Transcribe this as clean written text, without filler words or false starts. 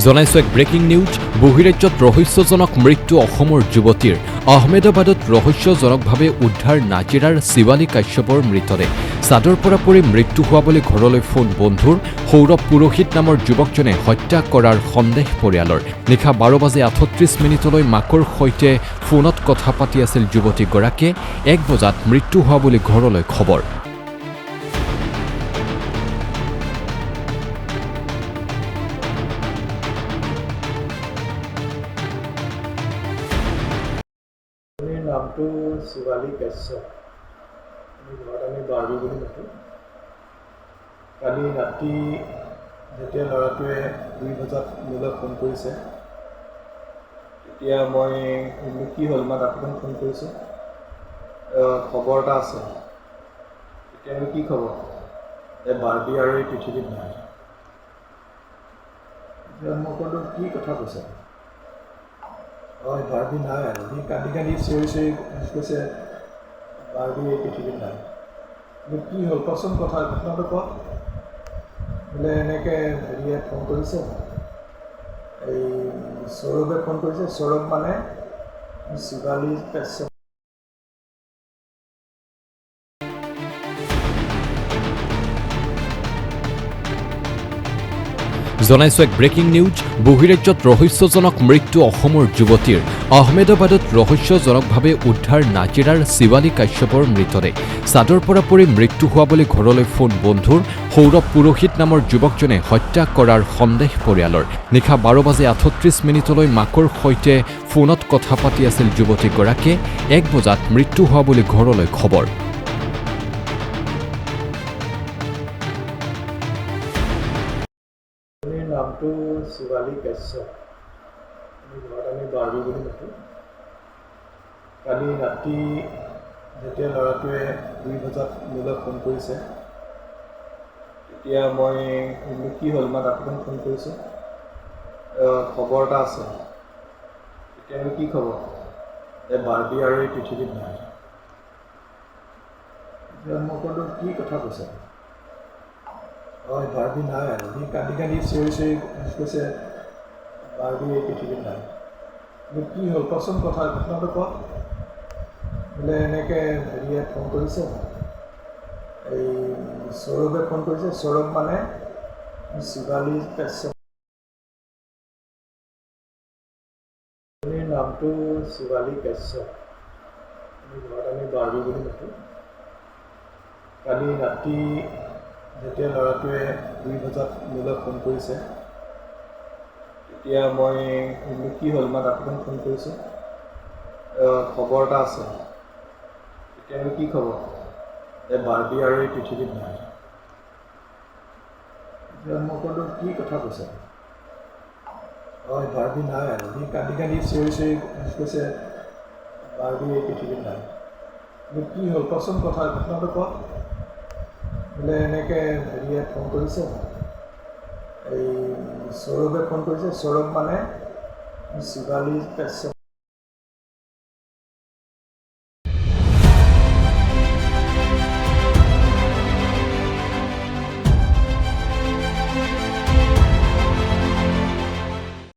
জনাইছো এক breaking news. বহিৰাজ্যত ৰহস্যজনক মৃত্যু অসমৰ যুৱতীৰ। আহমেদাবাদত ৰহস্যজনকভাৱে উদ্ধাৰ নাজিৰাৰ শিৱালী কাশ্যপৰ মৃতদেহ। চাদৰ পৰা পৰি মৃত্যু হোৱা বুলি ঘৰলৈ ফোন বন্ধুৰ। সৌৰভ পুৰোহিত নামৰ যুৱকজনে হত্যা কৰাৰ সন্দেহ পৰিয়ালৰ। নিশা 12:38 মাকৰ সৈতে ফোনত কথা পাতি আছিল যুৱতীগৰাকীয়ে। 1 বজাত মৃত্যু হোৱা বুলি ঘৰলৈ খবৰ। নামটো শিৱালী কাশ্যপ। ঘৰত আমি বাৰ্বি বুলি মাতোঁ। কালি ৰাতি যেতিয়া ল'ৰাটোৱে 2 বজাত মোলৈ ফোন কৰিছে, তেতিয়া মই কি হ'ল ইমান ৰাতিপুৱা ফোন কৰিছে, খবৰ এটা আছে। তেতিয়া আমি কি খবৰ, বাৰ্বি আৰু এই পৃথিৱীত নাই। এতিয়া মই ক'লোঁ কি কথা কৈছে, বাৰ্বি নাই আৰু। সি কান্দি কান্দি চিঞৰি চিঞৰি কৈছে বাৰ্বি এই পৃথিৱীত নাই। কি হ'ল কচোন, ঘটনাটো কওক। বোলে এনেকৈ হেৰিয়ে ফোন কৰিছে, এই সৌৰভে ফোন কৰিছে। সৌৰভ মানে শিৱালী কাশ্যপ। জনাইছো এক ব্ৰেকিং নিউজ। বহিৰাজ্যত ৰহস্যজনক মৃত্যু অসমৰ যুৱতীৰ। আহমেদাবাদত ৰহস্যজনকভাৱে উদ্ধাৰ নাজিৰাৰ শিৱালী কাশ্যপৰ মৃতদেহ। চাদৰ পৰা পৰি মৃত্যু হোৱা বুলি ঘৰলৈ ফোন বন্ধুৰ। সৌৰভ পুৰোহিত নামৰ যুৱকজনে হত্যা কৰাৰ সন্দেহ পৰিয়ালৰ। নিশা 12:38 মাকৰ সৈতে ফোনত কথা পাতি আছিল যুৱতীগৰাকীয়ে। 1 বজাত মৃত্যু হোৱা বুলি ঘৰলৈ খবৰ। নামটো শিৱালী কাশ্যপ। ঘৰত আমি বাৰ্বি বুলি মাতোঁ। কালি ৰাতি যেতিয়া ল'ৰাটোৱে 2 বজাত মোলৈ ফোন কৰিছে, তেতিয়া মই কি হ'ল ইমান ৰাতিপুৱা ফোন কৰিছে, খবৰ এটা আছে। তেতিয়া আমি কি খবৰ, বাৰ্বি আৰু এই পৃথিৱীত নাই। এতিয়া মই ক'লোঁ কি কথা কৈছে, বাৰ্বি নাই আৰু। সি কান্দি কান্দি চিঞৰি চিঞৰি কৈছে বাৰ্বি এই পৃথিৱীত নাই। কি হ'ল কচোন, ঘটনাটো কওক। বোলে এনেকৈ হেৰিয়ে ফোন কৰিছে, এই সৌৰভে ফোন কৰিছে। সৌৰভ মানে শিৱালী কাশ্যপ। নামটো শিৱালী কাশ্যপ। ঘৰত আমি বাৰ্বি বুলি মাতোঁ। কালি ৰাতি যেতিয়া ল'ৰাটোৱে 2 বজাত মোলৈ ফোন কৰিছে, তেতিয়া মই কি হ'ল ইমান ৰাতিপুৱা ফোন কৰিছে, খবৰ এটা আছে। তেতিয়া আমি কি খবৰ, বাৰ্বি আৰু এই পৃথিৱীত নাই। এতিয়া মই ক'লোঁ কি কথা কৈছে, বাৰ্বি নাই আৰু। সি কান্দি কান্দি চিঞৰি চিঞৰি কৈছে বাৰ্বি এই পৃথিৱীত নাই। কি হ'ল কচোন, ঘটনাটো কওক। বোলে এনেকৈ হেৰিয়ে ফোন কৰিছে, এই সৌৰভে ফোন কৰিছে। সৌৰভ মানে শিৱালী কাশ্যপ।